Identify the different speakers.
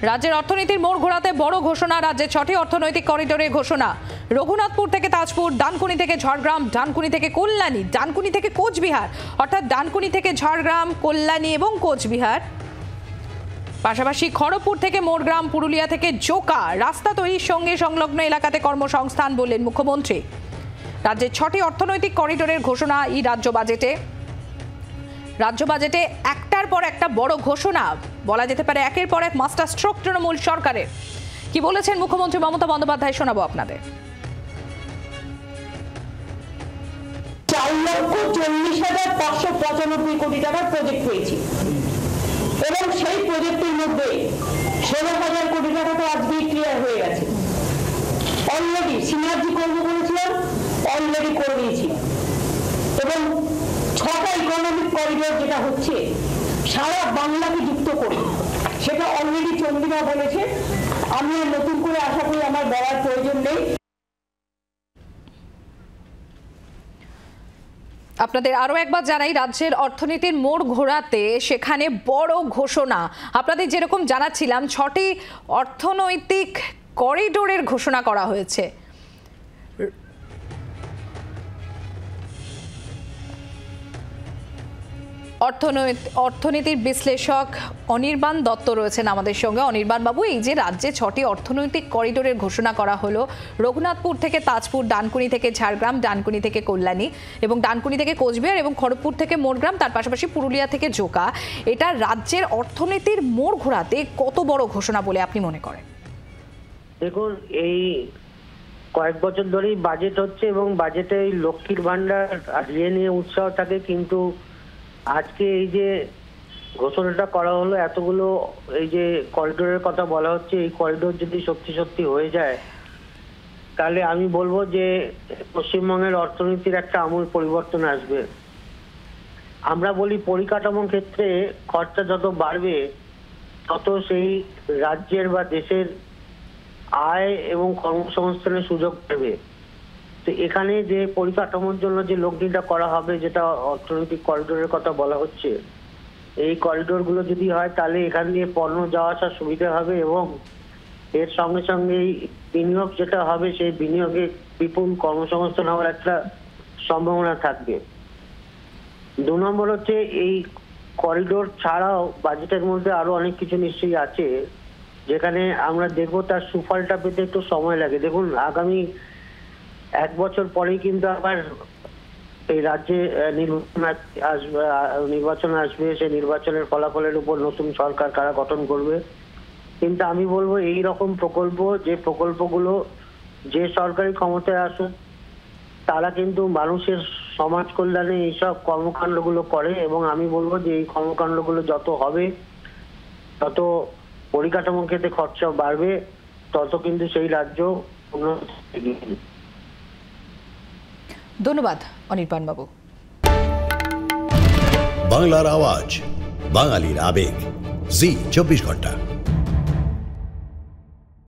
Speaker 1: রাজ্যের অর্থনীতির মোড় ঘোরাতে বড় ঘোষণা। রাজ্যের 6টি অর্থনৈতিক করিডোরের ঘোষণা। রঘুনাথপুর থেকে তাজপুর, ডানকুনি থেকে ঝাড়গ্রাম, ডানকুনি থেকে কল্যাণী, ডানকুনি থেকে কোচবিহার, অর্থাৎ ডানকুনি থেকে ঝাড়গ্রাম, কল্যাণী এবং কোচবিহার। পাশাপাশি খড়গপুর থেকে মোরগ্রাম, পুরুলিয়া থেকে জোকা। রাস্তা তৈরির সঙ্গে সংলগ্ন এলাকাতে কর্মসংস্থান বললেন মুখ্যমন্ত্রী। রাজ্যের 6টি অর্থনৈতিক করিডোরের ঘোষণা এই রাজ্য বাজেটে। রাজ্য বাজেটে একটার পর একটা বড় ঘোষণা, বলা যেতে পারে একের পর এক মাস্টার স্ট্রোক তৃণমূল সরকারের। কি বলেছেন মুখ্যমন্ত্রী মমতা বন্দ্যোপাধ্যায় শোনাবো আপনাদের।
Speaker 2: 4,40,595 কোটি টাকার প্রজেক্ট হয়েছে এবং সেই প্রজেক্টের মধ্যে 16,000 কোটি টাকা তো আজকেই ক্লিয়ার হয়ে গেছে। অলরেডি সিনার্জি করবো বলেছিলাম, অলরেডি করে দিয়েছি। এবং 6টা ইকোনমিক করিডোর যেটা হচ্ছে সারা বাংলাকে যুক্ত করে, সেটা অলরেডি চন্দ্রিমা বলেছে। আমি নতুন করে আশা করি আমার বলার প্রয়োজন নেই।
Speaker 1: আপনাদের আরো একবার জানাই, রাজ্যের অর্থনীতির মোড় ঘোরাতে সেখানে বড় ঘোষণা। আপনাদের যেরকম জানাচ্ছিলাম, 6টি অর্থনৈতিক করিডোরের ঘোষণা করা হয়েছে। অর্থনীতির বিশ্লেষক অনির্বাণ দত্ত রয়েছেন আমাদের সঙ্গে। অনির্বাণ বাবু, এই যে রাজ্যে 6টি অর্থনৈতিক করিডোরের ঘোষণা করা হলো, রঘুনাথপুর থেকে তাজপুর, ডানকুনি থেকে ঝাড়গ্রাম, ডানকুনি থেকে কল্যাণী এবং ডানকুনি থেকে কোচবিহার এবং খড়গপুর থেকে মোরগ্রাম, তার পাশাপাশি পুরুলিয়া থেকে জোকা, এটা রাজ্যের অর্থনীতির মোড় ঘোরাতে কত বড় ঘোষণা বলে আপনি মনে করেন?
Speaker 3: দেখুন, এই কয়েক বছর ধরেই বাজেট হচ্ছে এবং বাজেটে এই লক্ষ্মীর ভান্ডার আর ইয়ে নিয়ে উৎসাহ থাকে, কিন্তু আজকে এই যে ঘোষণাটা করা হলো, এতগুলো এই যে করিডোরের কথা বলা হচ্ছে, এই করিডোর যদি সত্যি সত্যি হয়ে যায় তাহলে আমি বলবো যে পশ্চিমবঙ্গের অর্থনীতির একটা আমূল পরিবর্তন আসবে। আমরা বলি পরিকাঠামোর ক্ষেত্রে খরচা যত বাড়বে তত সেই রাজ্যের বা দেশের আয় এবং কর্মসংস্থানের সুযোগ পাবে। তো এখানে যে পরিকাঠামোর জন্য যে লগ্নিটা করা হবে, যেটা অর্থনৈতিক করিডোরের কথা বলা হচ্ছে, এই করিডোর গুলো যদি হয় তাহলে এখান দিয়ে পণ্য যাওয়া আসার সুবিধা হবে এবং এর সঙ্গে সঙ্গে বিনিয়োগ যেটা হবে সেই বিনিয়োগে বিপুল কর্মসংস্থান হওয়ার একটা সম্ভাবনা থাকবে। 2 নম্বর হচ্ছে, এই করিডোর ছাড়াও বাজেটের মধ্যে আরো অনেক কিছু নিশ্চয়ই আছে যেখানে আমরা দেখবো তার সুফলটা পেতে একটু সময় লাগে। দেখুন, আগামী 1 বছর পরেই কিন্তু আবার এই রাজ্যে নির্বাচন আসবে। সেই নির্বাচনের ফলাফলের উপর নতুন সরকার কারা গঠন করবে। কিন্তু আমি বলবো এই রকম প্রকল্প, যে প্রকল্পগুলো যে সরকারি ক্ষমতায় আসুক তারা কিন্তু মানুষের সমাজ কল্যাণে এইসব কর্মকাণ্ডগুলো করে এবং আমি বলবো যে এই কর্মকাণ্ডগুলো যত হবে তত পরিকাঠামোর ক্ষেত্রে খরচা বাড়বে, তত কিন্তু সেই রাজ্য উন্নতি।
Speaker 1: ধন্যবাদ অনির্বাণ বাবু।
Speaker 4: বাংলার আওয়াজ, বাঙালির আবেগ, জি 24 ঘন্টা।